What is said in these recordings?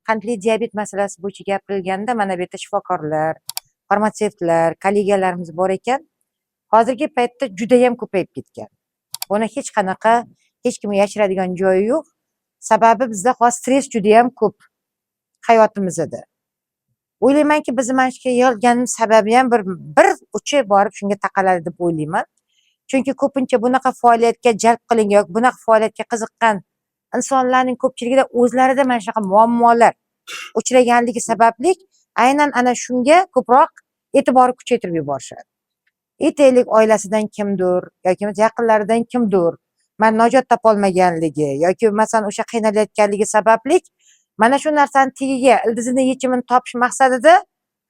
qandli diabet masalasi bo'yicha gapirilganda mana bu yerda shifokorlar, farmatsevtlar, kollegalarimiz bor ekan. Hozirgi paytda juda ham ko'payib ketgan. Buni hech qanaqa hech kimga yashiradigan joyi yo'q. Sababi bizda hozir stress juda ham ko'p hayotimizda. O'ylaymanki biz mana shu yig'ilganimiz sababi ham bir uchi borib shunga taqaladi deb o'ylayman. Chunki ko'pincha bunaqa faoliyatga jalb qilingan yoki bunaqa faoliyatga qiziqqan insonlarning ko'pchiligida o'zlarida mana shunaqa muammolar uchraganligi sababli aynan ana shunga ko'proq e'tibor kuchaytirib yuborishadi. Aytaylik, oilasidan kimdir yoki yaqinlaridan kimdir mana najot topolmaganligi yoki masalan o'sha qiynalayotganligi sababli mana shu narsani tagiga ildizini yechimini topish maqsadida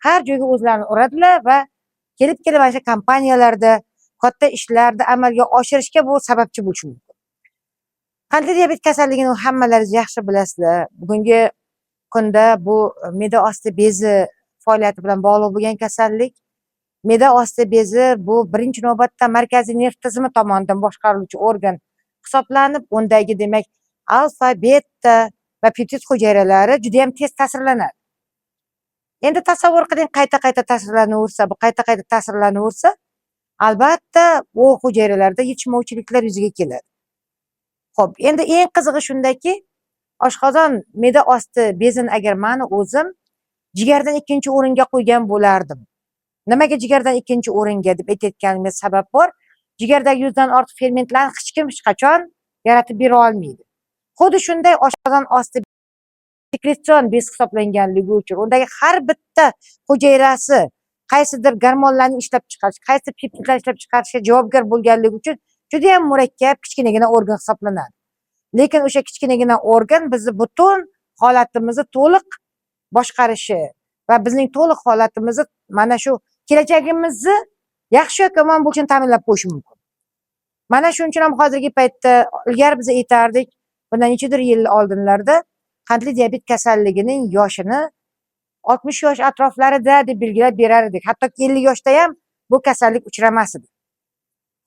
har joyga o'zlarini uradilar va kelib mana shu kompaniyalarda katta ishlarni amalga oshirishga bu sababchi bo'lishi mumkin. Qandli diabet kasalligini hammalaringiz yaxshi bilasizlar. Bugungi kunda bu me'da osti bezi faoliyati bilan bog'liq bo'lgan kasallik. Me'da osti bezi bu birinchi navbatda markaziy nerv tizimi tomonidan boshqariluvchi organ hisoblanib, undagi demak alfa, beta va peptid hujayralari juda ham tez ta'sirlanadi. Endi tasavvur qiling, qayta-qayta ta'sirlanaversa, bu qayta-qayta ta'sirlanaversa, albatta u hujayralarda yetishmovchiliklar yuzaga keladi. Xo'p, endi eng qizig'i shundaki, oshqozon me'da osti bezini agar meni o'zim jigardan ikkinchi o'ringa qo'ygan bo'lardim. Nimaga jigardan ikkinchi o'ringa deb aytayotganimga sabab bor. Jigardagi 100 dan ortiq fermentlarni hech kim hech qachon yaratib bera olmaydi. Xuddi shunday oshqozon osti sekretsion bez hisoblanganligi uchun undagi har bitta hujayrasi qaysidir gormonlarni ishlab chiqarish, qaysi peptidlarni ishlab chiqarishga javobgar bo'lganligi uchun juda ham murakkab kichkinagina organ hisoblanadi. Lekin o'sha kichkinagina organ bizni butun holatimizni to'liq boshqarishi va bizning to'liq holatimizni mana shu kelajagimizni yaxshi yoki yomon bo'lishini ta'minlab qo'yishi mumkin. Mana shuning uchun ham hozirgi paytda ilgari biz aytardik, bundan nechadir yil oldinlarda qandli diabet kasalligining yoshini 60 yosh atroflarida deb belgilab berar edik. Hatto 50 yoshda ham bu kasallik uchramas edi.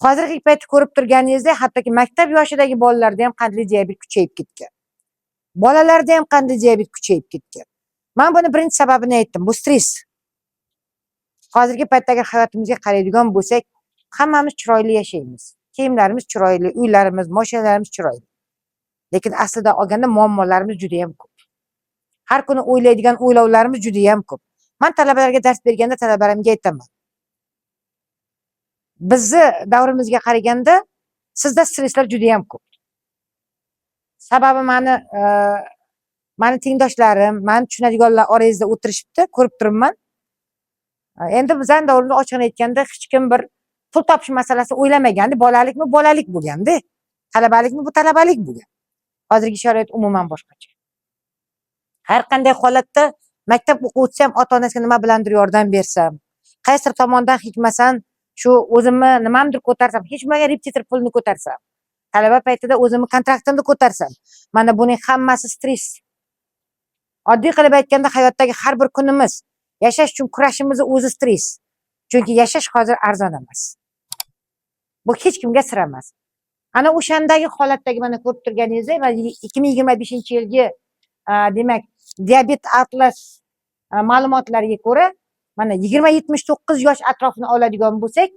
Hozirgi paytda ko'rib turganingizdek, hattoki maktab yoshidagi bolalarda ham qandli diabet kuchayib ketgan. Bolalarda ham qandli diabet kuchayib ketgan. Men buni birinchi sababini aytdim, bu stress. Hozirgi paytdagi hayotimizga qaraydigan bo'lsak, hammamiz chiroyli yashaymiz. Kiyimlarimiz chiroyli, uylarimiz, mashinalarimiz chiroyli. Lekin aslida olganda muammolarimiz juda ham ko'p. Har kuni o'ylaydigan o'ylovlarimiz juda ham ko'p. Men talabalarga dars berganda talabalarimga aytaman. Bizni davrimizga qaraganda sizda stresslar juda ham ko'p. Sababi meni tengdoshlarim, meni tushunadiganlar orangizda o'tirishibdi, ko'rib turibman. Endi bizning davrimizda ochiqini aytganda hech kim bir pul topish masalasi o'ylamagandi. Bolalikmi bolalik bo'lganda, talabalikmi bu talabalik bo'lgan. Hozirgi sharoit umuman boshqacha. Har qanday holatda maktab o'quvchisi ham ota-onasiga nima bilandir yordam bersam, qaysi tomondan hikmasan shu o'zimni nimamdir ko'tarsam, hech bo'lmagan repetitor pulni ko'tarsam, talaba paytida o'zimni kontraktimni ko'tarsam, mana buning hammasi stress. Oddiy qilib aytganda hayotdagi har bir kunimiz yashash uchun kurashimiz o'zi stress. Chunki yashash hozir arzon emas. Bu hech kimga sir emas. Ana o'shandagi holatdagi mana ko'rib turganingizdek, 2025-yilgi demak diabet atlas ma'lumotlariga ko'ra, mana 20-79 yosh atrofini oladigan bo'lsak,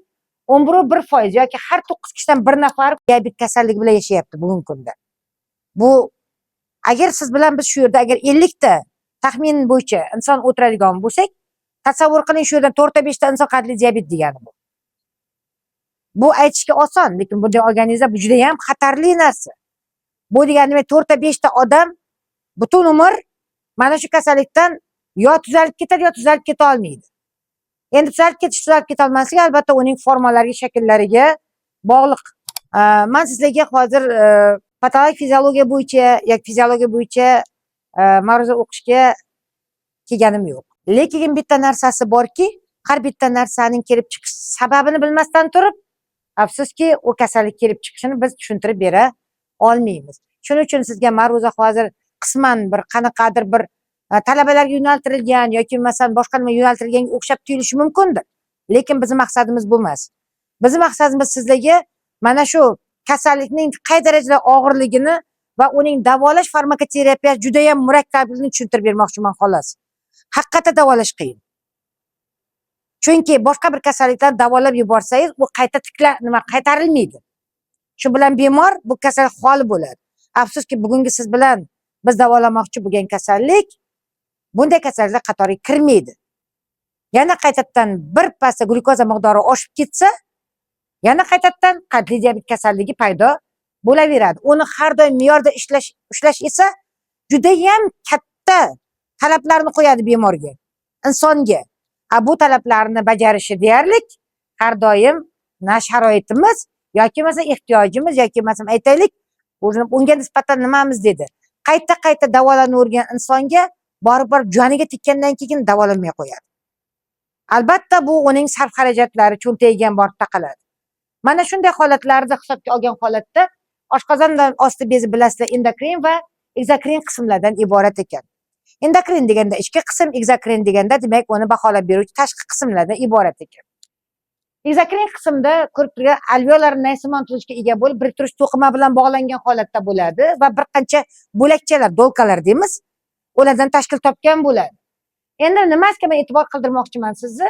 11% yoki har 9 kishidan bir nafar diabet kasalligi bilan yashayapti bugungi kunda. Bu agar siz bilan biz shu yerda agar 50 ta taxmin bo'yicha inson o'tiradigan bo'lsak, tasavvur qiling, shu yerdan 4 ta 5 ta inson qandli diabet degani bu. Bu aytishga oson, lekin bunday olganingizda bu juda ham xatarli narsa. Bu degani 4 ta 5 ta odam butun umr mana shu kasallikdan yo tuzalib ketadi, yo tuzalib keta olmaydi. Endi tuzalib keta olmasligi albatta uning formalariga, shakllariga bog'liq. Men sizlarga hozir patologik fiziologiya bo'yicha yoki fiziologiya bo'yicha ma'ruza o'qishga kelganim yo'q. Lekin bitta narsasi borki, har bitta narsaning kelib chiqish sababini bilmasdan turib, afsuski u kasallik kelib chiqishini biz tushuntirib bera olmaymiz. Shuning uchun sizga ma'ruza hozir qisman bir qanaqadir bir talabalarga yo'naltirilgan yoki masalan boshqa nima yo'naltirilganga o'xshab tuyulishi mumkindir. Lekin bizning maqsadimiz bu emas. Bizning maqsadimiz sizlarga mana shu kasallikning qay darajada og'irligini va uning davolash farmakoterapiyasi juda ham murakkabligini tushuntirib bermoqchiman xolos. Haqiqatda davolash qiyin. Chunki boshqa bir kasalliklarni davolab yuborsangiz, u qaytarilmaydi. Shu bilan bemor bu kasallik xoli bo'ladi. Afsuski bugungi siz bilan biz davolamoqchi bo'lgan kasallik bunday kasalliklar qatoriga kirmaydi. Yana qaytadan bir pasda glyukoza miqdori oshib ketsa, yana qaytadan qandli diabet kasalligi paydo bo'laveradi. Uni har doim me'yorda ushlash esa juda ham katta talablarni qo'yadi bemorga, insonga. Bu talablarni bajarishi deyarli har doim na sharoitimiz yoki masalan ehtiyojimiz yoki masalan aytaylik unga nisbatan nimamiz dedi. Qayta davolavergan insonga borib joniga tekkandan keyin davolanmay qo'yadi. Albatta bu uning sarf xarajatlari cho'ntagiga ham borib taqaladi. Mana shunday holatlarda hisobga olgan holatda oshqozondan osti bezi bilasizlar endokrin va egzokrin qismlardan iborat ekan. Endokrin deganda ichki qism, egzokrin deganda demak uni baholab beruvchi tashqi qismlardan iborat ekan. Egzokrin qismda ko'rib turgan alveolar naysimon tuzilishga ega bo'lib, biriktirish to'qima bilan bog'langan holatda bo'ladi va bir qancha bo'lakchalar, dolkalar deymiz, ulardan tashkil topgan bo'ladi. Endi nimasiga men e'tibor qildirmoqchiman sizni?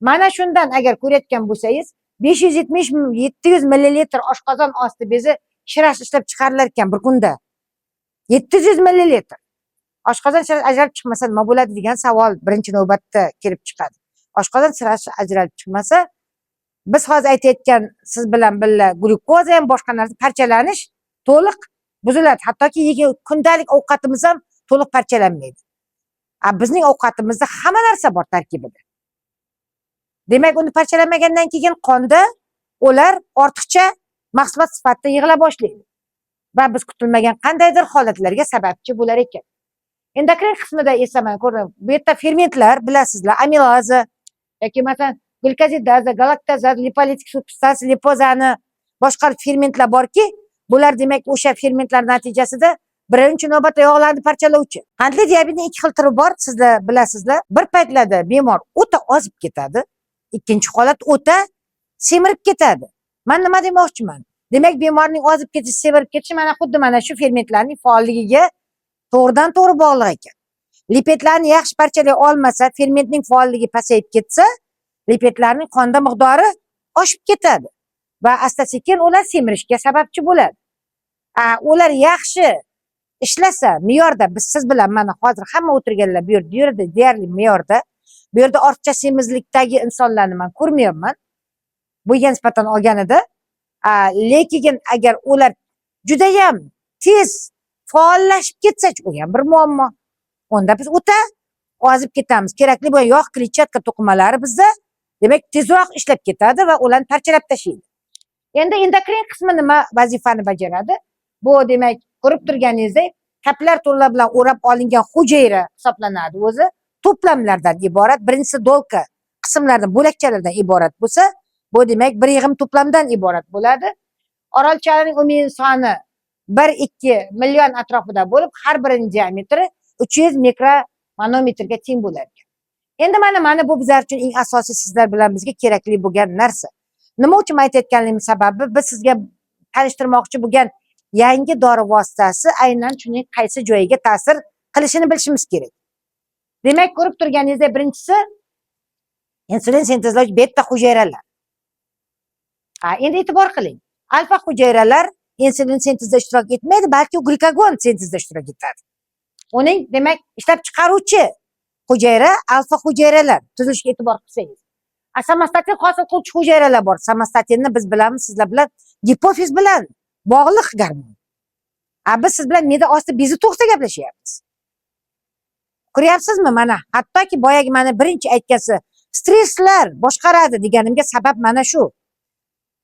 Mana shundan agar ko'rayotgan bo'lsangiz, 570-700 millilitr oshqozon osti bezi shirash ishlab chiqarilar ekan bir kunda. 700 millilitr. Oshqozon shirash ajralib chiqmasa nima bo'ladi degan savol birinchi navbatda kelib chiqadi. Oshqozon shirash ajralib chiqmasa, biz hozir aytayotgan siz bilan birga glyukoza ham boshqa narsa parchalanish to'liq buziladi. Hattoki kundalik ovqatimiz ham to'liq parchalanmaydi. Bizning ovqatimizda hamma narsa bor tarkibida. Demak, uni parchalanmagandan keyin qonda ular ortiqcha mahsulot sifatida yig'ila boshlaydi va biz kutilmagan qandaydir holatlarga sababchi bo'lar ekan. Endokrin qismida esa men ko'rdim, bu yerda fermentlar bilasizlar, amilaza yoki masalan glikozidaza, galaktaza, lipolitik substansiya, lipozani boshqa fermentlar borki, bular demak o'sha fermentlar natijasida birinchi navbatda yog'larni parchalovchi. Qandli diabetning ikki xil turi bor, sizlar bilasizlar. Bir paytlarda bemor o'ta ozib ketadi, ikkinchi holat o'ta semirib ketadi. Men nima demoqchiman? Demak, bemorning ozib ketishi, semirib ketishi mana xuddi mana shu fermentlarning faolligiga to'g'ridan to'g'ri bog'liq ekan. Lipidlarni yaxshi parchalay olmasa, fermentning faolligi pasayib ketsa, lipidlarning qonda miqdori oshib ketadi va asta-sekin ular semirishga sababchi bo'ladi. Ular yaxshi ishlasa, me'yorda biz siz bilan mana hozir hamma o'tirganlar bu yerda deyarli me'yorda, bu yerda ortiqcha semizlikdagi insonlarni men ko'rmayapman. Bu nisbatan olganida, lekin agar ular juda ham tez faollashib ketsa-chi, u ham bir muammo. Unda biz o'ta ozib ketamiz. Kerakli bo'lgan yog' kletchatka to'qimalari bizda demak tezroq ishlab ketadi va ularni parchalab tashlaydi. Endi endokrin qismi nima vazifani bajaradi? Bu demak ko'rib turganingizdek, kapillar to'rlar bilan o'rab olingan hujayra hisoblanadi. O'zi to'plamlardan iborat, birinchisi dolka qismlardan, bo'lakchalardan iborat bo'lsa, bu demak bir yig'im to'plamdan iborat bo'ladi. Orolchalarning umumiy soni 1-2 million atrofida bo'lib, har birining diametri 300 mikromanometrga teng bo'ladi. Endi mana bu bizlar uchun eng asosiy sizlar bilan bizga kerakli bo'lgan narsa. Nima uchun aytayotganligim sababi, biz sizga tanishtirmoqchi bo'lgan yangi dori vositasi aynan shuning qaysi joyiga ta'sir qilishini bilishimiz kerak. Demak, ko'rib turganingizdek, birinchisi insulin sintezlovchi beta hujayralar. Endi e'tibor qiling. Alfa hujayralar insulin sintezida ishtirok etmaydi, balki glikagon sintezida ishtirok etadi. Uning demak ishlab chiqaruvchi hujayra alfa hujayralar tuzilishiga e'tibor qilsangiz. Samostatin hosil qiluvchi hujayralar bor. Samostatinni biz bilamiz, sizlar bilan gipofiz bilan bog'liq gormon. Biz siz bilan me'da osti bezi to'g'risida gaplashyapmiz. Ko'ryapsizmi? Mana hattoki boyagi mana birinchi aytgansi stresslar boshqaradi deganimga sabab mana shu.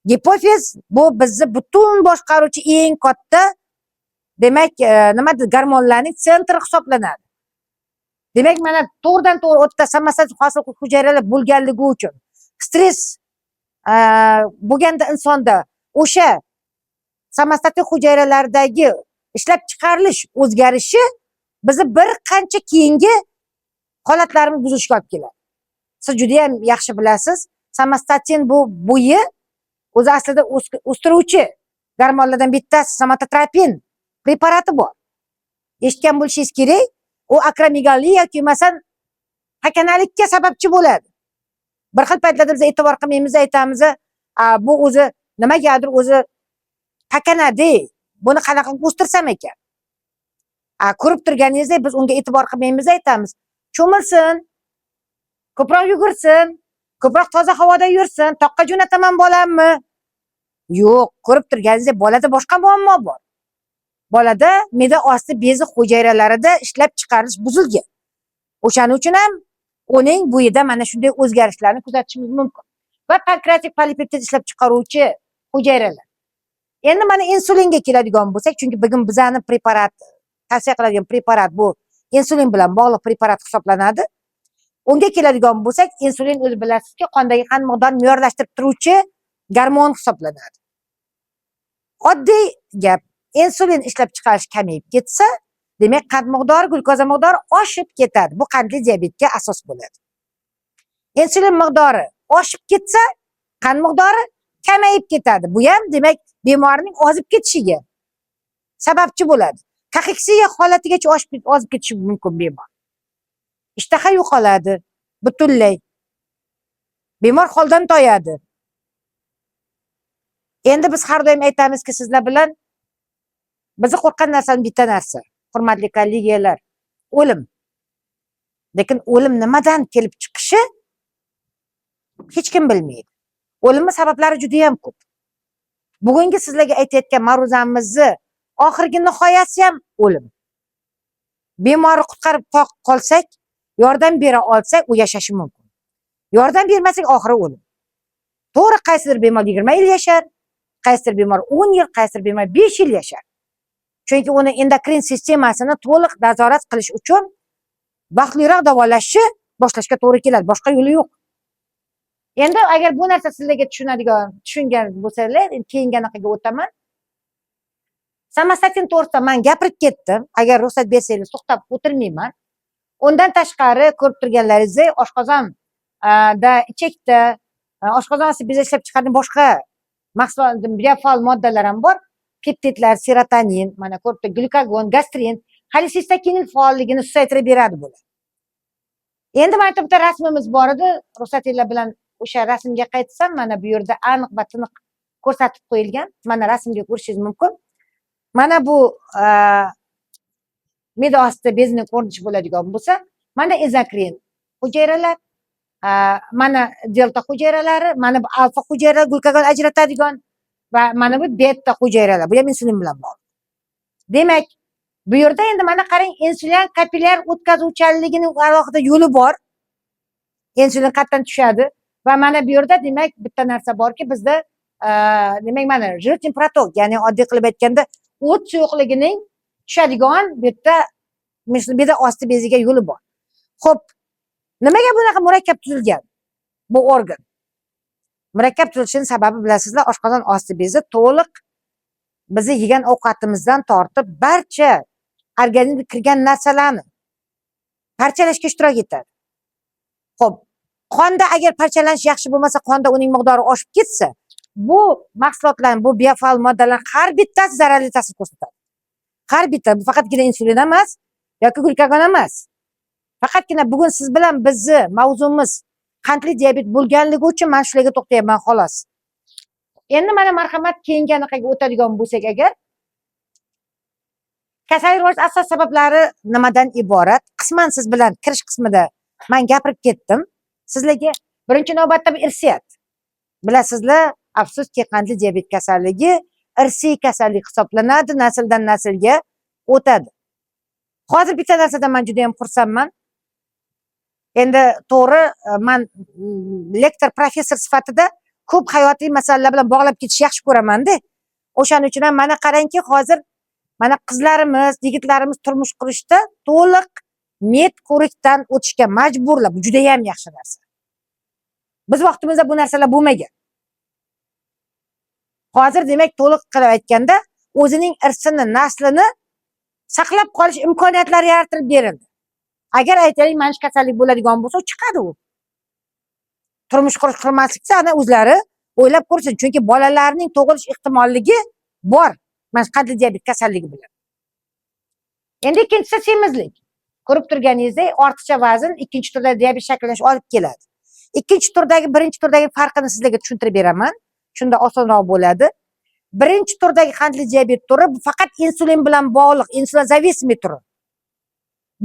Gipofiz bu bizni butun boshqaruvchi eng katta demak nima gormonlarning sentri hisoblanadi. Demak, mana to'g'ridan to'g'ri o'tda samostatin hosil qiluvchi hujayralar bo'lganligi uchun stress bo'lganda insonda o'sha samostatin hujayralaridagi ishlab chiqarilish o'zgarishi bizni bir qancha keyingi holatlarimiz buzilishiga olib keladi. Siz juda ham yaxshi bilasiz, samostatin bu bo'yi o'zi aslida o'stiruvchi gormonlardan bittasi, somatotropin preparati bor. Eshitgan bo'lishingiz kerak. U akromegalliya yoki masalan pakanalikka sababchi bo'ladi. Bir xil paytlarda biz e'tibor qilmaymiz, aytamiz, bu o'zi nimagadir o'zi pakanadi. Buni qanaqa o'stirsam ekan? Ko'rib turganingizdek, biz unga e'tibor qilmaymiz, aytamiz. Cho'milsin, ko'proq yugursin, ko'proq toza havoda yursin, toqqa jo'nataman bolamni. Yo'q, ko'rib turganingizdek, bolada boshqa muammo bor. Bolada me'da osti bezi hujayralarida ishlab chiqarish buzilgan. O'shaning uchun ham uning bo'yida mana shunday o'zgarishlarni kuzatishimiz mumkin. Va pankreatik polipeptid ishlab chiqaruvchi hujayralar. Endi mana insulinga keladigan bo'lsak, chunki bugun bizani preparat, tavsiya qiladigan preparat bu insulin bilan bog'liq preparat hisoblanadi. Unga keladigan bo'lsak, insulin o'zi bilasizki, qondagi qand miqdorini me'yorlashtirib turuvchi gormon hisoblanadi. Oddiy gap, insulin ishlab chiqarish kamayib ketsa, demak qand miqdori, glukoza miqdori oshib ketadi. Bu qandli diabetga asos bo'ladi. Insulin miqdori oshib ketsa, qand miqdori kamayib ketadi. Bu ham demak bemorning ozib ketishiga sababchi bo'ladi. Kaheksiya holatigacha ozib ketishi mumkin bemor. Ishtaha yo'qoladi butunlay. Bemor holdan toyadi. Endi biz har doim aytamizki, sizlar bilan bizni qo'rqqan narsaning bitta narsa, hurmatli kollegalar, o'lim. Lekin o'lim nimadan kelib chiqishi hech kim bilmaydi. O'limning sabablari juda ham ko'p. Bugungi sizlarga aytayotgan ma'ruzamizni oxirgi nihoyasi ham o'lim. Bemorni qutqarib qolsak, yordam bera olsak, u yashashi mumkin. Yordam bermasak, oxiri o'lim. To'g'ri, qaysidir bemor 20 yil yashar, qaysidir bemor 10 yil, qaysidir bemor 5 yil yashar. Chunki uni endokrin sistemasini to'liq nazorat qilish uchun vaqtliroq davolashni boshlashga to'g'ri keladi. Boshqa yo'li yo'q. Endi agar bu narsa sizlarga tushungan bo'lsanglar, keyingi anaqaga o'taman. Samastatin to'g'risida men gapirib ketdim. Agar ruxsat bersangiz, to'xtab o'tirmayman. Undan tashqari ko'rib turganlaringizdek, oshqozon da ichakda oshqozon osti bezi ishlab chiqargan boshqa mahsulot, biofaol moddalar ham bor. Peptidlar, serotonin, mana ko'rib turibdi, glukagon, gastrin, xolesterin faolligini susaytirib beradi bular. Endi mana bitta rasmimiz bor edi. Ruxsatinglar bilan o'sha rasmga qaytsam, mana bu yerda aniq va tiniq ko'rsatib qo'yilgan. Mana rasmga ko'rishingiz mumkin. Mana bu me'da osti bezining ko'rinishi bo'ladigan bo'lsa, mana endokrin hujayralar, mana delta hujayralari, mana bu alfa hujayralar glukagon ajratadigan va mana bu beta hujayralar. Bu ham insulin bilan bog'liq. Demak, bu yerda endi mana qarang, insulin kapillyar o'tkazuvchanligining alohida yo'li bor. Insulin qatdan tushadi va mana bu yerda demak bitta narsa borki, bizda demak mana jiritin protok, ya'ni oddiy qilib aytganda o't suyuqligining tushadigan bitta me'da osti beziga yo'li bor. Xo'p, nimaga bunaqa murakkab tuzilgan bu organ? Murakkab tuzilishining sababi bilasizlar, oshqozon osti bezi to'liq bizni yegan ovqatimizdan tortib barcha organizmga kirgan narsalarni parchalashga ishtirok etadi. Xo'p, qonda agar parchalanish yaxshi bo'lmasa, qonda uning miqdori oshib ketsa, bu mahsulotlar, bu biofaol moddalar har bittasi zararli ta'sir ko'rsatadi. Har bitta, bu faqatgina insulin emas yoki glukagon emas. Faqatgina bugun siz bilan bizni mavzumiz qandli diabet bo'lganligi uchun men shularga to'xtayapman xolos. Endi mana marhamat, keyingi anaqaga o'tadigan bo'lsak agar, kasallik rivoji asos sabablari nimadan iborat? Qisman siz bilan kirish qismida men gapirib ketdim. Sizlarga birinchi navbatda bu irsiyat. Bilasizlar, afsuski qandli diabet kasalligi irsiy kasallik hisoblanadi, nasldan naslga o'tadi. Hozir bitta narsadan men juda ham xursandman. Endi to'g'ri, men lektor, professor sifatida ko'p hayotiy masalalar bilan bog'lab ketishni yaxshi ko'raman-da. O'shaning uchun ham mana qarangki, hozir mana qizlarimiz, yigitlarimiz turmush qurishda to'liq med ko'rikdan o'tishga majburlar. Bu juda ham yaxshi narsa. Biz vaqtimizda bu narsalar bo'lmagan. Hozir demak to'liq qilib aytganda, o'zining irsini, naslini saqlab qolish imkoniyatlari yaratilib berildi. Agar aytaylik, mana shu kasallik bo'ladigan bo'lsa, chiqadi u. Turmush qurish qilmasliksa, ana o'zlari o'ylab ko'rsin, chunki bolalarning tug'ilish ehtimolligi bor. Mana qandli diabet kasalligi bilan. Endi ikkinchisi semizlik. Ko'rib turganingizdek, ortiqcha vazn ikkinchi turdagi diabet shakllanishi olib keladi. Ikkinchi turdagi, birinchi turdagi farqini sizlarga tushuntirib beraman. Shunda osonroq bo'ladi. Birinchi turdagi qandli diabet turi bu faqat insulin bilan bog'liq, insulin zavismi turi.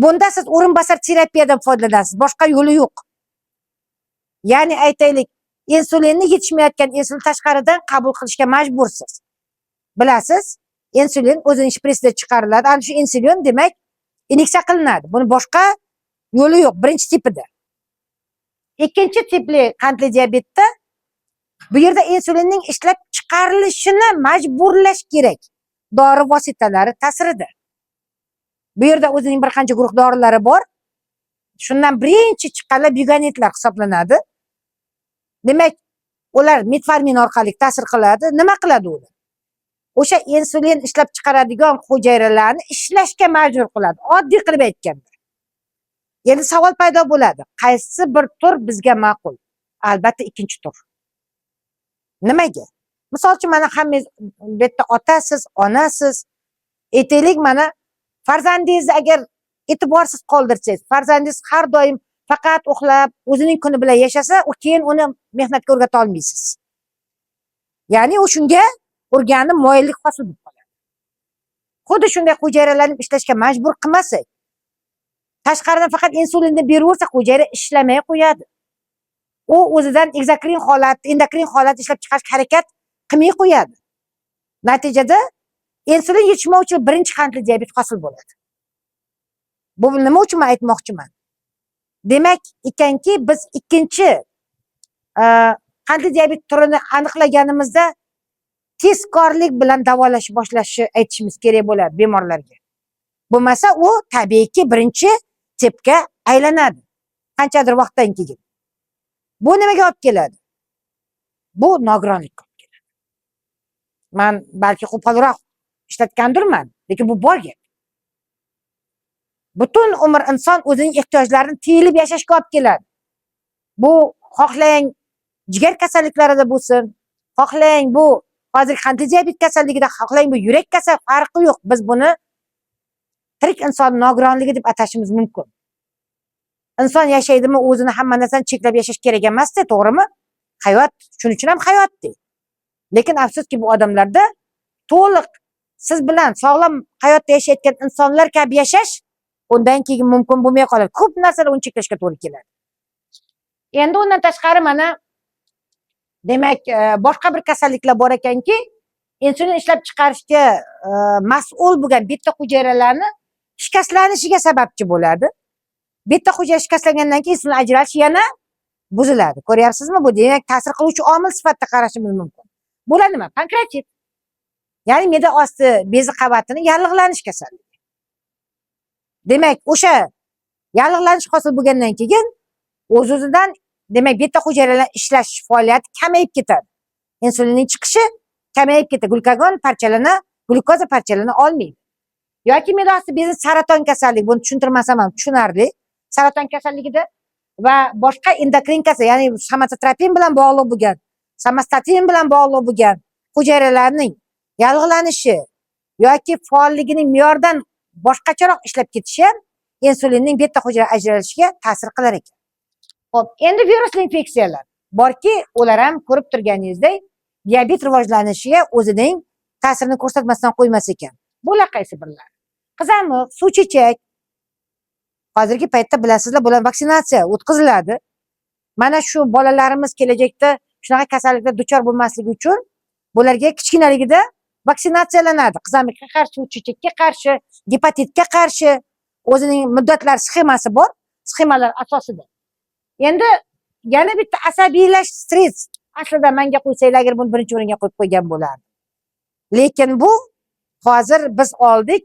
Bunda siz o'rinbosar terapiyadan foydalanasiz, boshqa yo'li yo'q. Ya'ni aytaylik, insulinni yetishmayotgan insulin tashqaridan qabul qilishga majbursiz. Bilasiz, insulin o'zining shpritsida chiqariladi. Ana shu insulin demak inyeksiya qilinadi. Buni boshqa yo'li yo'q, birinchi tipida. Ikkinchi tipli qandli diabetda bu yerda insulinning ishlab chiqarilishini majburlash kerak. Dori vositalari ta'sirida. Bu yerda o'zining bir qancha guruh dorilari bor. Shundan birinchi chiqqanlar buganitlar hisoblanadi. Demak, ular metformin orqali ta'sir qiladi. Nima qiladi ular? O'sha insulin ishlab chiqaradigan hujayralarni ishlashga majbur qiladi. Oddiy qilib aytganda. Endi savol paydo bo'ladi. Qaysi bir tur bizga ma'qul? Albatta ikkinchi tur. Nimaga? Misol uchun mana hammangiz bu yerda otasiz, onasiz. Aytaylik mana farzandingizni agar e'tiborsiz qoldirsangiz, farzandingiz har doim faqat uxlab, o'zining kuni bilan yashasa, u keyin uni mehnatga o'rgata olmaysiz. Ya'ni u shunga o'rganib moyillik hosil bo'lib qoladi. Xuddi shunday hujayralarni ishlashga majbur qilmasak, tashqaridan faqat insulinni beraversa, hujayra ishlamay qo'yadi. U o'zidan endokrin holat ishlab chiqarishga harakat qilmay qo'yadi. Natijada insulin yetishmovchilik birinchi qandli diabet hosil bo'ladi. Bu nima uchun men aytmoqchiman? Demak ekanki, biz ikkinchi qandli diabet turini aniqlaganimizda tezkorlik bilan davolash boshlashni aytishimiz kerak bo'ladi bemorlarga. Bo'lmasa u tabiiyki birinchi tipga aylanadi qanchadir vaqtdan keyin. Bu nimaga olib keladi? Bu nogironlikka olib keladi. Men balki qo'polroq ishlatgandirman, lekin bu bor gap. Butun umr inson o'zining ehtiyojlarini tiyilib yashashga olib keladi. Bu xohlang jigar kasalliklarida bo'lsin, xohlang bu hozir qandli diabet kasalligida, xohlang bu yurak kasal, farqi yo'q. Biz buni tirik inson nogironligi deb atashimiz mumkin. Inson yashaydimi, o'zini hamma narsani cheklab yashash kerak emas-da, to'g'rimi? Hayot shuning uchun ham hayotdir. Lekin afsuski bu odamlarda to'liq siz bilan sog'lom hayotda yashayotgan insonlar kabi yashash undan keyin mumkin bo'lmay qoladi. Ko'p narsalar uni cheklashga to'g'ri keladi. Endi undan tashqari mana demak boshqa bir kasalliklar bor ekanki, insulin ishlab chiqarishga mas'ul bo'lgan beta hujayralarni shikastlanishiga sababchi bo'ladi. Beta hujayra shikastlangandan keyin insulin ajralishi yana buziladi. Ko'ryapsizmi? Bu demak ta'sir qiluvchi omil sifatida qarashimiz mumkin. Bular nima? Pankreatit. Ya'ni me'da osti bezi qavatini yallig'lanish kasalligi. Demak, o'sha yallig'lanish hosil bo'lgandan keyin o'z-o'zidan demak beta hujayralar ishlash faoliyati kamayib ketadi. Insulinning chiqishi kamayib ketadi. Glukoza parchalana olmaydi. Yoki me'da osti bezi saraton kasalligi, buni tushuntirmasam ham tushunarli. Saraton kasalligida va boshqa endokrin kasal, ya'ni somatotropin bilan bog'liq bo'lgan, somastatin bilan bog'liq bo'lgan hujayralarning yallig'lanishi yoki faolligining me'yordan boshqacharoq ishlab ketishi ham insulinning beta hujayra ajralishiga ta'sir qilar ekan. Xo'p, endi virusli infeksiyalar borki, ular ham ko'rib turganingizdek, diabet rivojlanishiga o'zining ta'sirini ko'rsatmasdan qo'ymas ekan. Bular qaysi birlar? Qizamiq, suvchechak. Hozirgi paytda bilasizlar, bular vaksinatsiya o'tkaziladi. Mana shu bolalarimiz kelajakda shunaqa kasalliklar duchor bo'lmasligi uchun bularga kichkinaligida vaksinatsiyalanadi. Qizamiqqa qarshi, suvchechakka qarshi, gepatitga qarshi o'zining muddatlar sxemasi bor, sxemalar asosida. Endi yana bitta asabiylash, stress. Aslida menga qo'ysanglar, agar buni birinchi o'ringa qo'yib qo'ygan bo'lardi. Lekin bu hozir biz oldik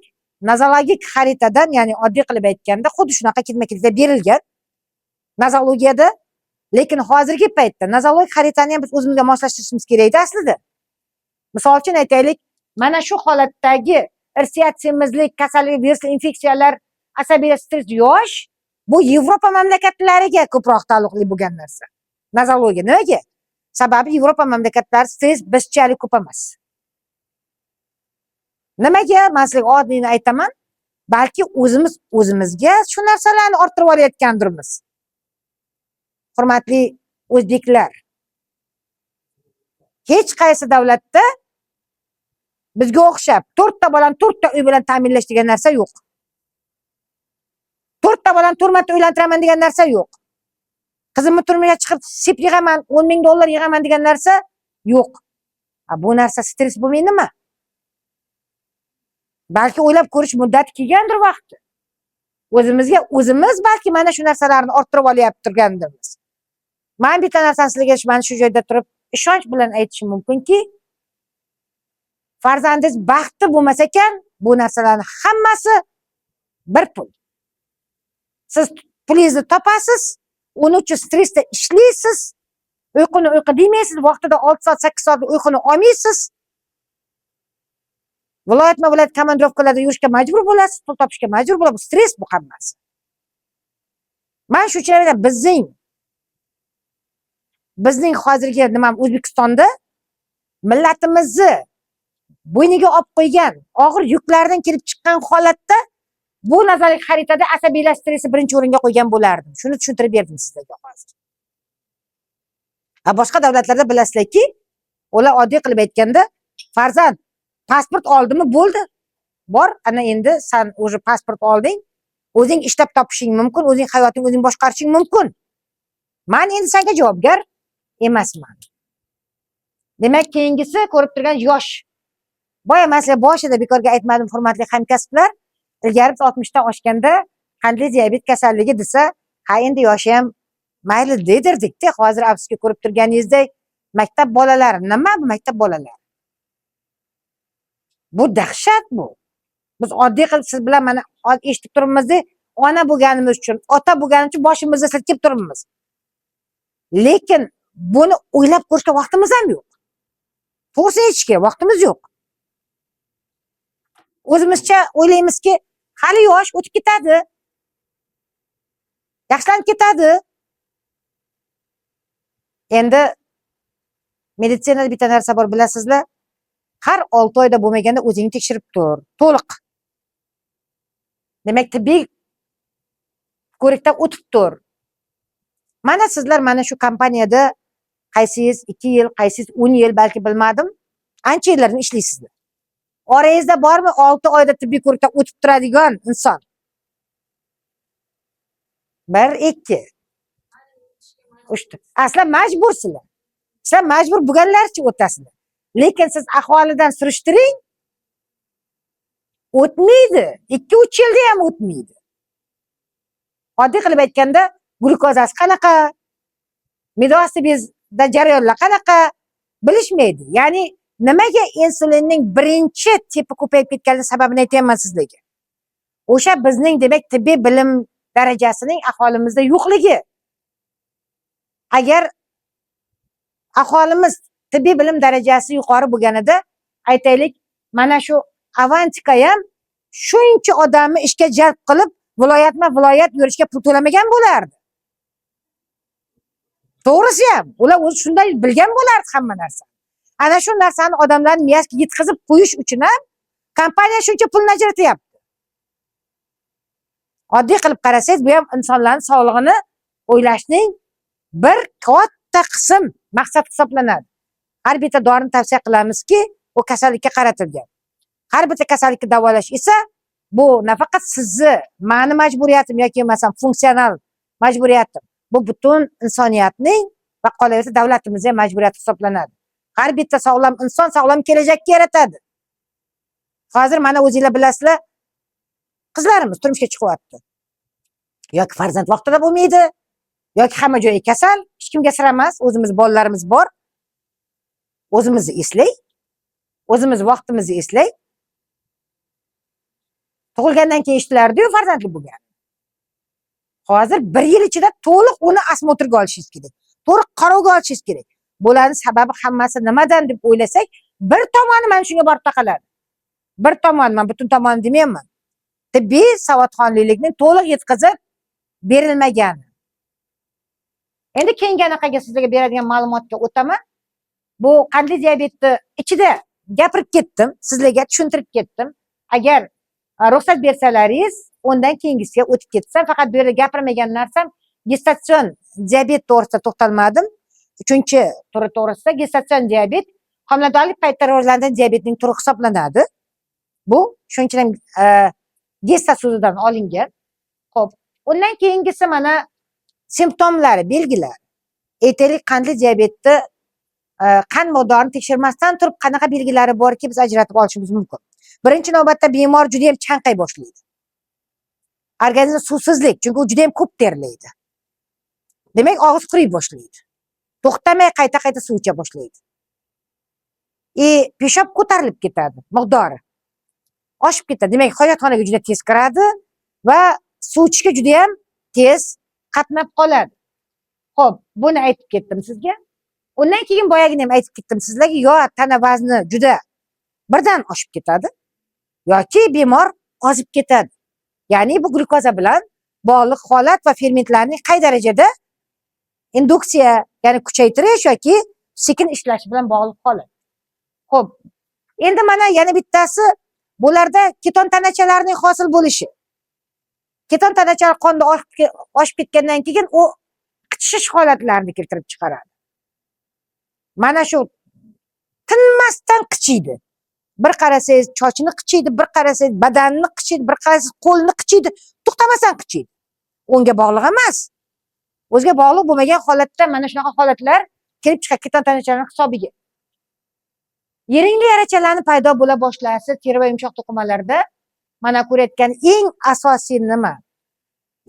nozologik xaritadan, ya'ni oddiy qilib aytganda xuddi shunaqa ketma-ketlikda berilgan nozologiyada. Lekin hozirgi paytda nozologik xaritani ham biz o'zimizga moslashtirishimiz kerak-da aslida. Misol uchun aytaylik, mana shu holatdagi irsiyat semizlik, kasallik, virusli infeksiyalar, asabiy stress yosh, bu Yevropa mamlakatlariga ko'proq taalluqli bo'lgan narsa. Nozologiya nimaga? Sababi Yevropa mamlakatlari stress bizchalik ko'p emas. Nimaga? Men sizlarga oddiyini aytaman. balki o'zimizga shu narsalarni orttirib olayotgandirmiz. Hurmatli o'zbeklar, hech qaysi davlatda bizga o'xshab 4 ta bolani 4 ta uy bilan ta'minlash degan narsa yo'q. 4 ta bolani 4 marta uylantiraman degan narsa yo'q. Qizimni turmushga chiqib sep yig'aman, 10 ming dollar yig'aman degan narsa yo'q. Bu narsa stress bo'lmaydimi? Balki o'ylab ko'rish muddati kelgandir vaqti. O'zimizga o'zimiz balki mana shu narsalarni orttirib olyapti turgandirmiz. Men bitta narsani sizlarga mana shu joyda turib ishonch bilan aytishim mumkinki, farzandingiz baxtli bo'lmasa ekan, bu narsalarning hammasi bir pul. Siz pulingizni topasiz, uning uchun stressda ishlaysiz, uyquni uyqu demaysiz, vaqtida 6 soat, 8 soat uyquni olmaysiz. Viloyat komandirovkalarda yurishga majbur bo'lasiz, pul topishga majbur bo'lasiz. Bu stress bu hammasi. Men shu uchun bizning hozirgi O'zbekistonda millatimizni bo'yniga olib qo'ygan og'ir yuklardan kelib chiqqan holatda bu nazarlik xaritada asabiylash stressi birinchi o'ringa qo'ygan bo'lardim. Shuni tushuntirib berdim sizlarga hozir. Boshqa davlatlarda bilasizlarki, ular oddiy qilib aytganda, farzand pasport oldimi bo'ldi. Bor, ana endi sen o'zi pasport olding, o'zing ishlab topishing mumkin, o'zing hayotingni o'zing boshqarishing mumkin. Men endi senga javobgar emasman. Demak, keyingisi ko'rib turgan yosh. Boya men sizlarga boshida bekorga aytmadim, hurmatli hamkasblar, ilgari 60 dan oshganda qandli diabet kasalligi desa, ha endi yoshi ham mayli dedirdik-da. Hozir afsuski ko'rib turganingizdek, maktab bolalari, nima bu maktab bolalari? Bu dahshat bu. Biz oddiy qilib siz bilan mana eshitib turibmiz-da, ona bo'lganimiz uchun, ota bo'lganimiz uchun boshimizni silkib turibmiz. Lekin buni o'ylab ko'rishga vaqtimiz ham yo'q. To'g'risini aytishga vaqtimiz yo'q. O'zimizcha o'ylaymizki, hali yosh, o'tib ketadi. Yaxshilanib ketadi. Endi meditsinada bitta narsa bor, bilasizlar? Har 6 oyda bo'lmaganda o'zingni tekshirib tur, to'liq. Demak, tibbiy ko'rikdan o'tib tur. Mana sizlar mana shu kompaniyada qaysiz 2 yil, qaysiz 10 yil balki bilmadim, ancha yillarni ishlaysizlar. Orangizda bormi 6 oyda tibbiy ko'rikdan o'tib turadigan inson? 1 2 3 Aslan majbursizlar. Sizlar majbur bo'lganlarcha o'tasizlar. Lekin siz ahvolidan surishtiring, o'tmaydi. 2-3 yilda ham o'tmaydi. Oddiy qilib aytganda, glukozasi qanaqa, me'da bezda jarayonlar qanaqa bilishmaydi. Ya'ni nimaga insulinning birinchi tipi ko'payib ketganligi sababini aytayman sizlarga. O'sha bizning demak tibbiy bilim darajasining aholimizda yo'qligi. Agar aholimiz tibbiy bilim darajasi yuqori bo'lganida, aytaylik, mana shu Avantika ham shuncha odamni ishga jalb qilib, viloyat yurishga pul to'lamagan bo'lardi. To'g'risi ham, ular o'zi shunday bilgan bo'lardi hamma narsa. Ana shu narsani odamlarning miyasiga yetkazib qo'yish uchun ham kompaniya shuncha pulni ajratyapti. Oddiy qilib qarasangiz, bu ham insonlarning sog'lig'ini o'ylashning bir katta qism maqsad hisoblanadi. Har bitta dorini tavsiya qilamizki, u kasallikka qaratilgan. Har bitta kasallikni davolash esa bu nafaqat sizni, meni majburiyatim yoki masalan funksional majburiyatim. Bu butun insoniyatning va qolaversa davlatimizning majburiyati hisoblanadi. Har bitta sog'lom inson sog'lom kelajakka yaratadi. Hozir mana o'zingizlar bilasizlar, qizlarimiz turmushga chiqyapti. Yoki farzand vaqtida bo'lmaydi, yoki hamma joyi kasal, hech kimga sir emas, o'zimiz bolalarimiz bor. O'zimizni eslay, o'zimiz vaqtimizni eslay. Tug'ilgandan keyin eshitilardi-yu farzandli bo'lgan. Hozir 1 yil ichida to'liq uni osmotrga olishingiz kerak. To'liq qarovga olishingiz kerak. Bularning sababi hammasi nimadan deb o'ylasak, bir tomoni mana shunga borib taqaladi. Bir tomoni, men butun tomonni demayman. Tibbiy savodxonlikning to'liq yetkazib berilmagani. Endi keyingi anaqaga sizlarga beradigan ma'lumotga o'taman. Bu qandli diabetni ichida gapirib ketdim, sizlarga tushuntirib ketdim. Agar ruxsat bersalaringiz undan keyingisiga o'tib ketsam. Faqat bu yerda gapirmagan narsam gestatsion diabet to'g'risida to'xtalmadim. 3-turi to'g'risida gestatsion diabet homiladorlik paytida rivojlangan diabetning turi hisoblanadi. Bu shunchalik gesta so'zidan olingan. Xo'p, undan keyingisi mana simptomlari, belgilar. Aytaylik, qandli diabetni qand miqdorini tekshirmasdan turib qanaqa belgilari borki biz ajratib olishimiz mumkin. Birinchi navbatda bemor juda ham chanqay boshlaydi. Organizmda suvsizlik, chunki u juda ham ko'p terlaydi. Demak, og'iz quriy boshlaydi. To'xtamay qayta-qayta suv icha boshlaydi. Peshob ko'tarilib ketadi, miqdori oshib ketadi. Demak, hojatxonaga juda tez kiradi va suv ichishga juda ham tez qatnab qoladi. Xo'p, buni aytib ketdim sizga. Undan keyin boyagina ham aytib ketdim sizlarga, yo tana vazni juda birdan oshib ketadi yoki bemor ozib ketadi. Ya'ni bu glukoza bilan bog'liq holat va fermentlarning qay darajada induksiya, ya'ni kuchaytirish yoki sekin ishlashi bilan bog'liq holat. Xo'p, endi mana yana bittasi bularda keton tanachalarining hosil bo'lishi. Keton tanachalar qonda oshib ketgandan keyin u qichishish holatlarini keltirib chiqaradi. Mana shu tinmasdan qichiydi. Bir qarasangiz chochini qichiydi, bir qarasangiz badanini qichiydi, bir qarasangiz qo'lni qichiydi, to'xtamasdan qichiydi. Unga bog'liq emas. O'ziga bog'liq bo'lmagan holatda mana shunaqa holatlar kelib chiqadi keton tanachalarining hisobiga. Yeringli yarachalarni paydo bo'la boshlasa, teri va yumshoq to'qimalarda mana ko'rayotgan eng asosiy nima?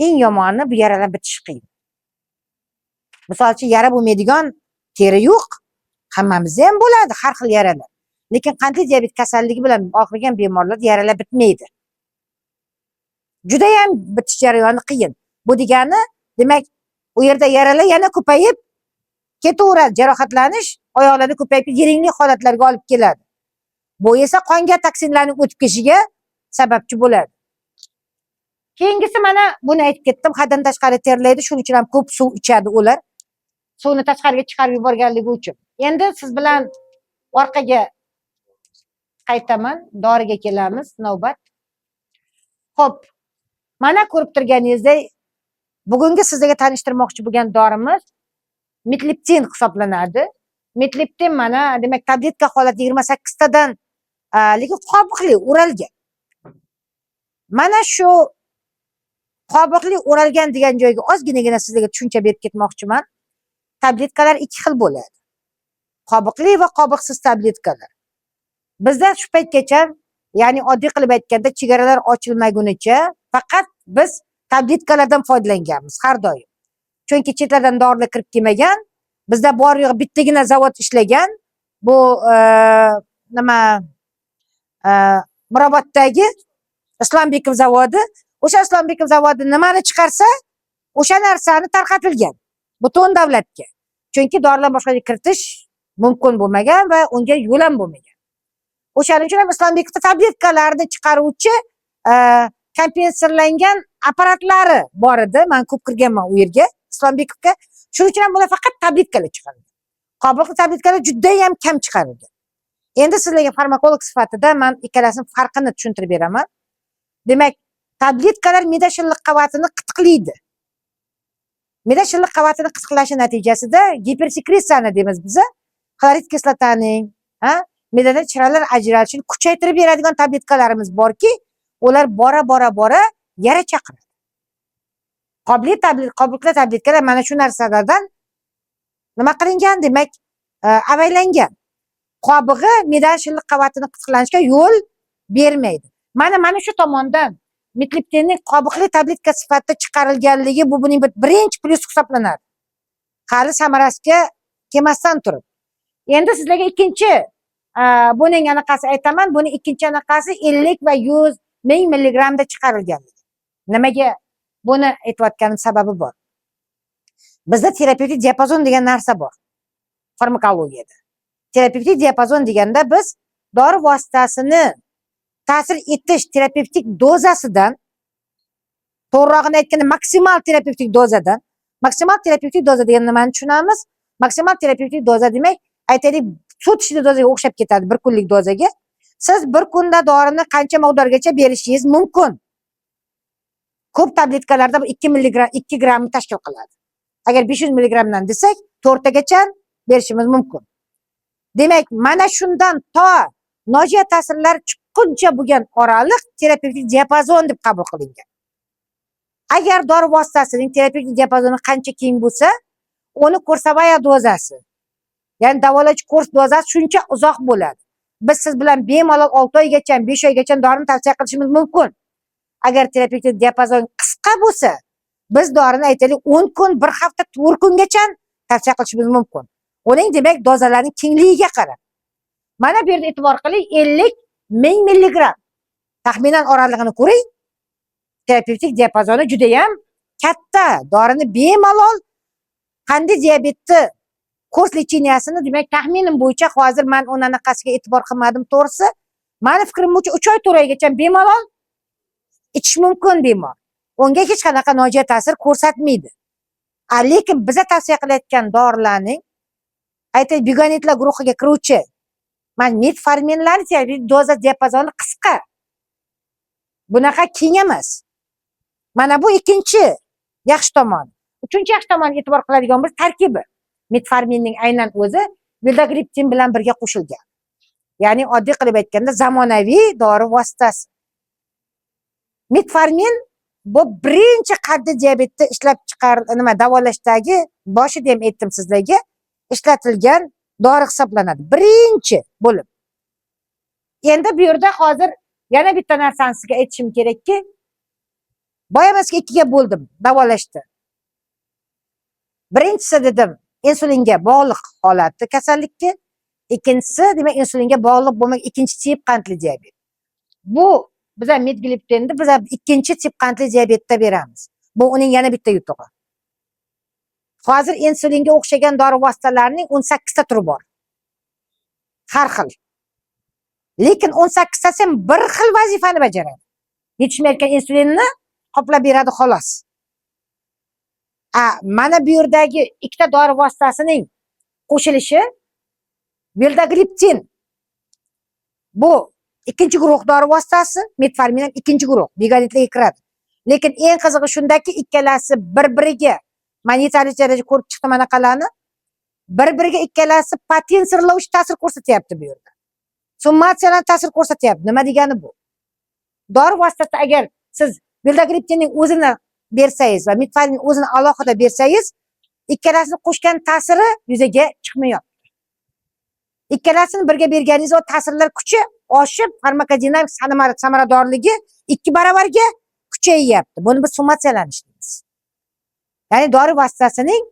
Eng yomoni bu yaralar bitishi qiyin. Misol uchun, yara bo'lmaydigan teri yo'q, hammamizda ham bo'ladi har xil yaralar. Lekin qandli diabet kasalligi bilan og'rigan bemorlarda yaralar bitmaydi. Juda ham bitish jarayoni qiyin. Bu degani, demak, u yerda yaralar yana ko'payib ketaveradi, jarohatlanish oyoqlarda ko'payib yeringli holatlarga olib keladi. Bu esa qonga toksinlarning o'tib ketishiga sababchi bo'ladi. Keyingisi mana buni aytib ketdim, haddan tashqari terlaydi, shuning uchun ham ko'p suv ichadi ular. Suvni tashqariga chiqarib yuborganligi uchun. Endi siz bilan orqaga qaytaman, doriga kelamiz, navbat. Xo'p, mana ko'rib turganingizdek, bugungi sizlarga tanishtirmoqchi bo'lgan dorimiz mitliptin hisoblanadi. Mitliptin mana demak tabletka holati 28 tadan lekin qobiqli o'ralgan. Mana shu qobiqli o'ralgan degan joyga ozginagina sizlarga tushuncha berib ketmoqchiman. Tabletkalar ikki xil bo'ladi. Qobiqli va qobiqsiz tabletkalar. Bizda shu paytgacha, ya'ni oddiy qilib aytganda, chegaralar ochilmagunicha faqat biz tabletkalardan foydalanganmiz har doim. Chunki chetlardan dorilar kirib kelmagan, bizda bor yo'q bittagina zavod ishlagan. Bu nima Miroboddagi Islombekov zavodi. O'sha Islombekov zavodi nimani chiqarsa, o'sha narsani tarqatilgan butun davlatga. Chunki dorilar boshqaga kiritish mumkin bo'lmagan va unga yo'l ham bo'lmagan. O'shaning uchun ham Islombekov tabletkalarni chiqaruvchi kompensatsiyalangan apparatlari bor edi. Men ko'p kirganman u yerga, Islombekovga. Shuning uchun ham bular faqat tabletkalar chiqarilgan. Qobiqli tabletkalar juda ham kam chiqarilgan. Endi sizlarga farmakolog sifatida men ikkalasining farqini tushuntirib beraman. Demak, tabletkalar me'da shilliq qavatini qitiqlaydi. Me'da shilliq qavatini qitiqlashi natijasida gipersekretsiyani deymiz biz, xlorid kislotaning, me'dadan chiralar ajralishini kuchaytirib beradigan tabletkalarimiz borki, ular bora yara chaqiradi. Qobiqli tabletkalar mana shu narsalardan nima qilingan, demak, avaylangan. Qobig'i me'da shilliq qavatini qitiqlanishga yo'l bermaydi. Mana shu tomondan mitliptinning qobiqli tabletka sifatida chiqarilganligi bu buning birinchi plyus hisoblanadi. Hali samarasiga kelmasdan turib. Endi sizlarga ikkinchi buning anaqasi aytaman. Buni ikkinchi anaqasi 50 va 100 ming milligramda chiqarilganligi. Nimaga buni aytayotganim sababi bor. Bizda terapevtik diapazon degan narsa bor farmakologiyada. Terapevtik diapazon deganda biz dori vositasini ta'sir etish terapevtik dozasidan, to'g'rirog'ini aytganda maksimal terapevtik dozadan, maksimal terapevtik doza degan nimani tushunamiz? Maksimal terapevtik doza demak, aytaylik, sut ichida dozaga o'xshab ketadi, bir kunlik dozaga. Siz bir kunda dorini qancha miqdorgacha berishingiz mumkin. Ko'p tabletkalarda 2 milligram 2 grammni tashkil qiladi. Agar 500 milligramdan desak, 4 tagacha berishimiz mumkin. Demak, mana shundan to nojo'ya ta'sirlar chiqquncha bo'lgan oraliq terapevtik diapazon deb qabul qilingan. Agar dori vositasining terapevtik diapazoni qancha keng bo'lsa, uni kursovaya dozasi, ya'ni davolovchi kurs dozasi shuncha uzoq bo'ladi. Biz siz bilan bemalol 6 oygacha, 5 oygacha dorini tavsiya qilishimiz mumkin. Agar terapevtik diapazon qisqa bo'lsa, biz dorini aytaylik 10 kun, 1 hafta, 4 kungacha tavsiya qilishimiz mumkin. Uning demak dozalarining kengligiga qarab. Mana bu yerda e'tibor qiling, 50-1000 milligram taxminan oralig'ini ko'ring. Terapevtik diapazoni juda ham katta. Dorini bemalol qanday diabetni kurs lecheniyasini demak taxminim bo'yicha hozir men uni anaqasiga e'tibor qilmadim to'g'risi. Meni fikrim bo'yicha 3 oy 4 oygacha bemalol ichish mumkin bemor. Unga hech qanaqa nojo'ya ta'sir ko'rsatmaydi. Lekin biza tavsiya qilayotgan dorilarning aytaylik bigonitlar guruhiga kiruvchi metforminlarning terapevtik doza diapazoni qisqa. Bunaqa keng emas. Mana bu ikkinchi yaxshi tomon. Uchinchi yaxshi tomon e'tibor qiladigan biz tarkibi. Metforminning aynan o'zi vildagliptin bilan birga qo'shilgan. Ya'ni oddiy qilib aytganda zamonaviy dori vositasi. Metformin bu birinchi qandli diabetni ishlab davolashdagi boshida ham aytdim sizlarga, ishlatilgan dori hisoblanadi. Birinchi bo'lib. Endi bu yerda hozir yana bitta narsani sizga aytishim kerakki, boyamasga ikkiga bo'ldim davolashda. Birinchisi dedim, insulinga bog'liq holatli kasallikka, ikkinchisi demak insulinga bog'liq bo'lmagan ikkinchi tip qandli diabet. Bu biza medgliptinni biza ikkinchi tip qandli diabetda beramiz. Bu uning yana bitta yutug'i. Hozir insulinga o'xshagan dori vositalarining 18 ta turi bor. Har xil. Lekin 18 tasi ham bir xil vazifani bajaradi. Yetishmayotgan insulinni qoplab beradi xolos. Mana bu yerdagi ikkita dori vositasining qo'shilishi vildagliptin. Bu ikkinchi guruh dori vositasi, metformin ham ikkinchi guruh, bigonitlarga kiradi. Lekin eng qizig'i shundaki, ikkalasi bir-biriga men yetarli darajada ko'rib chiqdim anaqalarni. Bir-biriga ikkalasi potensirlovchi ta'sir ko'rsatyapti bu yerda. Summatsiyadan ta'sir ko'rsatyapti. Nima degani bu? Dori vositasi agar siz vildagliptinning o'zini bersangiz va metformin o'zini alohida bersangiz, ikkalasini qo'shgan ta'siri yuzaga chiqmayapti. Ikkalasini birga berganingiz va ta'sirlar kuchi oshib, farmakodinamik samaradorligi 2 baravarga kuchayyapti. Buni biz summatsiyalanish deymiz. Ya'ni dori vositasining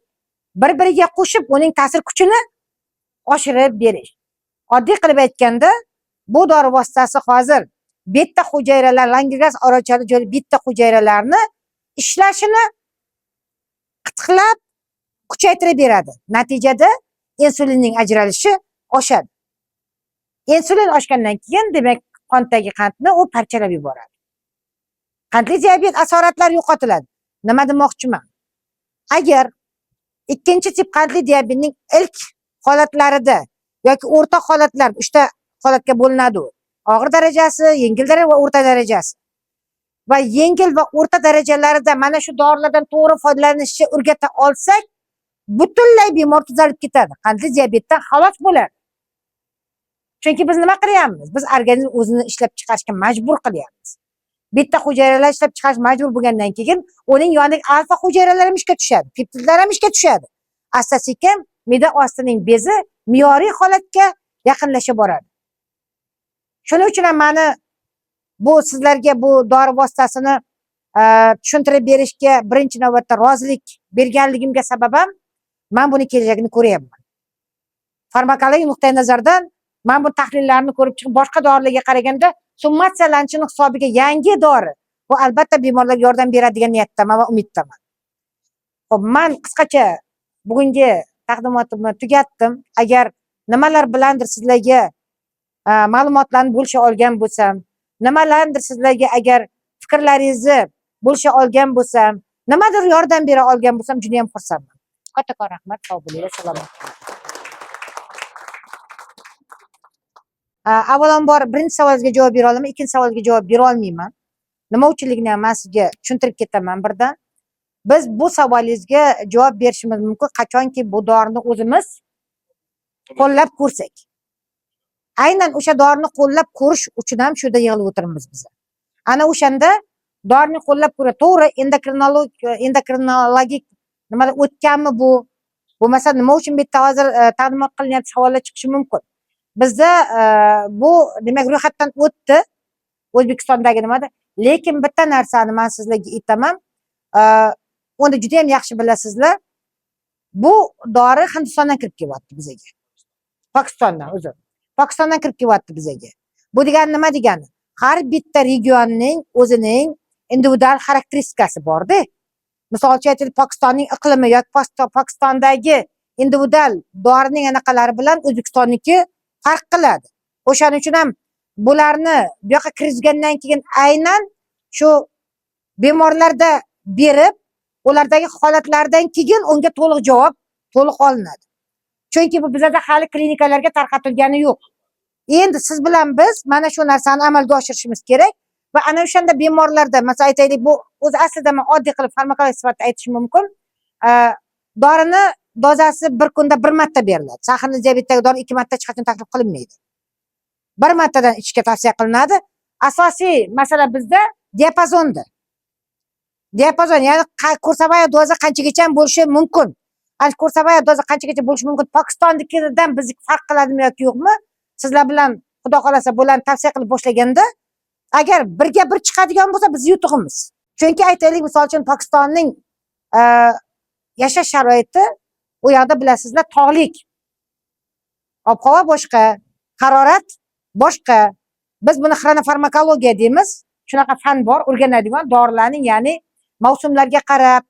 bir-biriga qo'shib, uning ta'sir kuchini oshirib berish. Oddiy qilib aytganda, bu dori vositasi hozir beta hujayralar, Langerhans orochali joy beta hujayralarni ishlashini qitiqlab kuchaytirib beradi. Natijada insulinning ajralishi oshadi. Insulin oshgandan keyin demak qondagi qandni u parchalab yuboradi. Qandli diabet asoratlari yo'qotiladi. Nima demoqchiman? Agar ikkinchi tip qandli diabetning ilk holatlarida yoki o'rta holatlar 3 ta holatga bo'linadi. Og'ir darajasi, yengil daraja va o'rta darajasi. Va yengil va o'rta darajalarida mana shu dorilardan to'g'ri foydalanishni o'rgata olsak, butunlay bemor tuzalib ketadi. Qandli diabetdan xalos bo'ladi. Chunki biz nima qilyapmiz? Biz organizm o'zini ishlab chiqarishga majbur qilyapmiz. Bitta hujayralar ishlab chiqarish majbur bo'lgandan keyin uning yoniga alfa hujayralar ham ishga tushadi, peptidlar ham ishga tushadi. Asta-sekin me'da ostining bezi me'yoriy holatga yaqinlasha boradi. Shuning uchun ham meni bu sizlarga bu dori vositasini tushuntirib berishga birinchi navbatda rozilik berganligimga sababim, men buni kelajagini ko'ryapman. Farmakologik nuqtai nazardan men bu tahlillarni ko'rib chiqib, boshqa dorilarga qaraganda summatsiyalanishini hisobiga yangi dori bu albatta bemorlarga yordam beradigan niyatdaman va umiddaman. Xo'p, men qisqacha bugungi taqdimotimni tugatdim. Agar nimalar bilandir sizlarga ma'lumotlarni bo'lisha olgan bo'lsam, nimalardir sizlarga agar fikrlaringizni bo'lisha olgan bo'lsam, nimadir yordam bera olgan bo'lsam, juda ham xursandman. Kattakon rahmat, sog' bo'linglar, salomat bo'ling. Avvalambor birinchi savolingizga javob bera olaman, ikkinchi savolga javob bera olmayman. Nima uchunligini ham men sizga tushuntirib ketaman birdan. Biz bu savolingizga javob berishimiz mumkin qachonki bu dorini o'zimiz qo'llab ko'rsak. Aynan o'sha dorini qo'llab ko'rish uchun ham shu yerda yig'ilib o'tiribmiz biz. Ana o'shanda dorini qo'llab ko'ra, to'g'ri endokrinologik nimalar o'tganmi bu? Bo'lmasa nima uchun bu yerda hozir taqdimot qilinyapti savollar chiqishi mumkin. Bizda bu demak ro'yxatdan o'tdi O'zbekistondagi nimada. Lekin bitta narsani men sizlarga aytaman. Uni juda ham yaxshi bilasizlar. Bu dori Hindistondan kirib kelyapti bizga. Pokistondan, uzr. Pokistondan kirib kelyapti bizga. Bu degani nima degani? Har bitta regionning o'zining individual xarakteristikasi bor-da. Misol uchun aytaylik, Pokistonning iqlimi yoki Pokistondagi individual dorining anaqalari bilan O'zbekistonniki farq qiladi. O'shaning uchun ham bularni bu yoqqa kirgizgandan keyin aynan shu bemorlarda berib, ulardagi holatlardan keyin unga to'liq javob to'liq olinadi. Chunki bu bizda hali klinikalarga tarqatilgani yo'q. Endi siz bilan biz mana shu narsani amalga oshirishimiz kerak va ana o'shanda bemorlarda, masalan aytaylik, bu o'zi aslida men oddiy qilib farmakologik sifatida aytishim mumkin. Dorini dozasi bir kunda bir marta beriladi. Sahrli diabetdagi dori 2 marta hech qachon taklif qilinmaydi. Bir martadan ichishga tavsiya qilinadi. Asosiy masala bizda diapazonda. Diapazon, ya'ni ko'rsatmaya doza qanchagacha bo'lishi mumkin. Ko'rsatmaya doza qanchagacha bo'lishi mumkin. Pokistondagidan biz farq qiladimi yoki yo'qmi? Sizlar bilan xudo xolasa bularni tavsiya qilib boshlaganda agar birga bir chiqadigan bo'lsa biz yutug'imiz. Chunki aytaylik, misol uchun Pokistonning yashash sharoiti u yoqda bilasizlar tog'lik. Ob-havo boshqa, harorat boshqa. Biz buni xronofarmakologiya deymiz. Shunaqa fan bor, o'rganadigan dorilarning, ya'ni mavsumlarga qarab,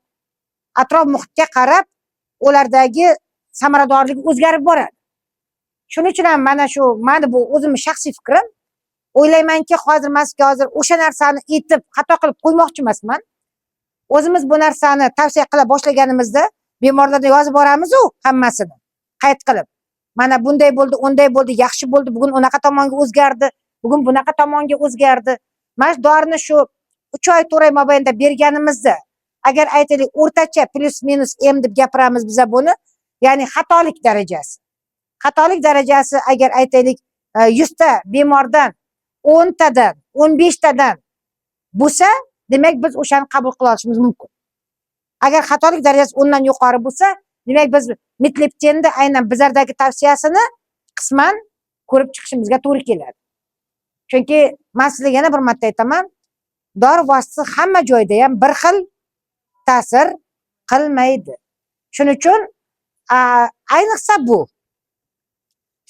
atrof muhitga qarab ulardagi samaradorligi o'zgarib boradi. Shuning uchun ham mana shu meni bu o'zimning shaxsiy fikrim. O'ylaymanki, hozir o'sha narsani aytib xato qilib qo'ymoqchi emasman. O'zimiz bu narsani tavsiya qila boshlaganimizda bemorlarga yozib boramiz-ku hammasini. Qayd qilib. Mana bunday bo'ldi, unday bo'ldi, yaxshi bo'ldi, bugun unaqa tomonga o'zgardi, bugun bunaqa tomonga o'zgardi. Mana dorini shu 3 oy 4 oy mobaynida berganimizda agar aytaylik o'rtacha plus minus m deb gapiramiz biz buni, ya'ni xatolik darajasi. Xatolik darajasi agar aytaylik 100 ta bemordan 10 tadan, 15 tadan bo'lsa, demak biz o'shani qabul qila olishimiz mumkin. Agar xatolik darajasi 10 dan yuqori bo'lsa, demak biz Metliptenni aynan bizlardagi tavsiyasini qisman ko'rib chiqishimizga to'g'ri keladi. Chunki men sizlarga yana bir marta aytaman, dori vositasi hamma joyda ham bir xil ta'sir qilmaydi. Shuning uchun ayniqsa bu.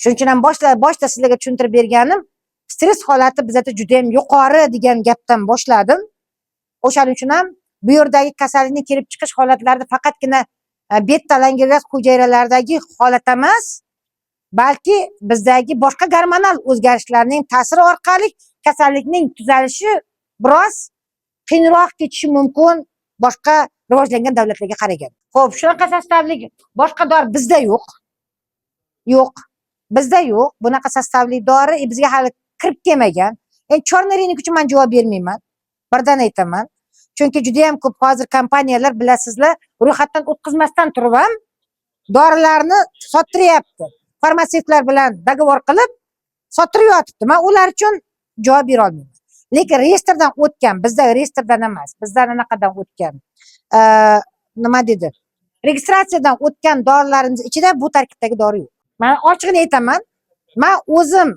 Shuning uchun ham boshda sizlarga tushuntirib berganim, stress holati bizda juda ham yuqori degan gapdan boshladim. O'shaning uchun ham bu yerdagi kasallikning kelib chiqish holatlarida faqatgina beta langergaz hujayralaridagi holat emas, balki bizdagi boshqa gormonal o'zgarishlarning ta'siri orqali kasallikning tuzalishi biroz qiyinroq kechishi mumkin boshqa rivojlangan davlatlarga qaragan. Xo'p, shunaqa sostavli boshqa dori bizda yo'q. Yo'q. Bizda yo'q. Bunaqa sostavli dori bizga hali kirib kelmagan. Endi chorniy rinik uchun men javob bermayman. Birdan aytaman. Chunki juda ham ko'p hozir kompaniyalar bilasizlar, ro'yxatdan o'tkazmasdan turib ham dorilarni sottiryapti. Farmatsevtlar bilan dogovor qilib sottiryapti. Men ular uchun javob bera olmayman. Lekin reyestrdan o'tgan, bizda reyestrdan emas, bizdan anaqadan o'tgan. Nima dedi? Registratsiyadan o'tgan dorilarimiz ichida bu tarkibdagi dori yo'q. Men ochiqini aytaman. Men o'zim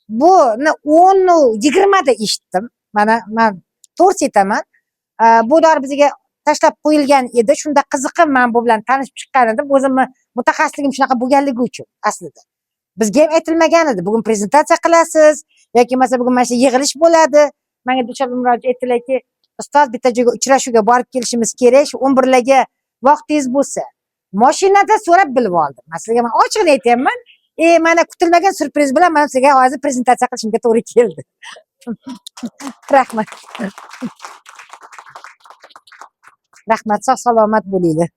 buni 10 20 da eshitdim. Mana men to'g'ri aytaman. Bu dori bizga tashlab qo'yilgan edi. Shunda qiziqib men bu bilan tanishib chiqqan edim. O'zimni mutaxassisligim shunaqa bo'lganligi uchun aslida. Bizga ham aytilmagan edi. Bugun prezentatsiya qilasiz yoki masalan bugun mana shu yig'ilish bo'ladi. Menga dushanba murojaat etdilarki, ustoz bitta joyga uchrashuvga borib kelishimiz kerak, shu 11 larga vaqtingiz bo'lsa. Mashinada so'rab bilib oldim. Masalan, men ochiqni aytayapman. Mana kutilmagan surpriz bilan men sizga hozir prezentatsiya qilishimga to'g'ri keldi. Rahmat. Rahmat, sog' salomat bo'linglar.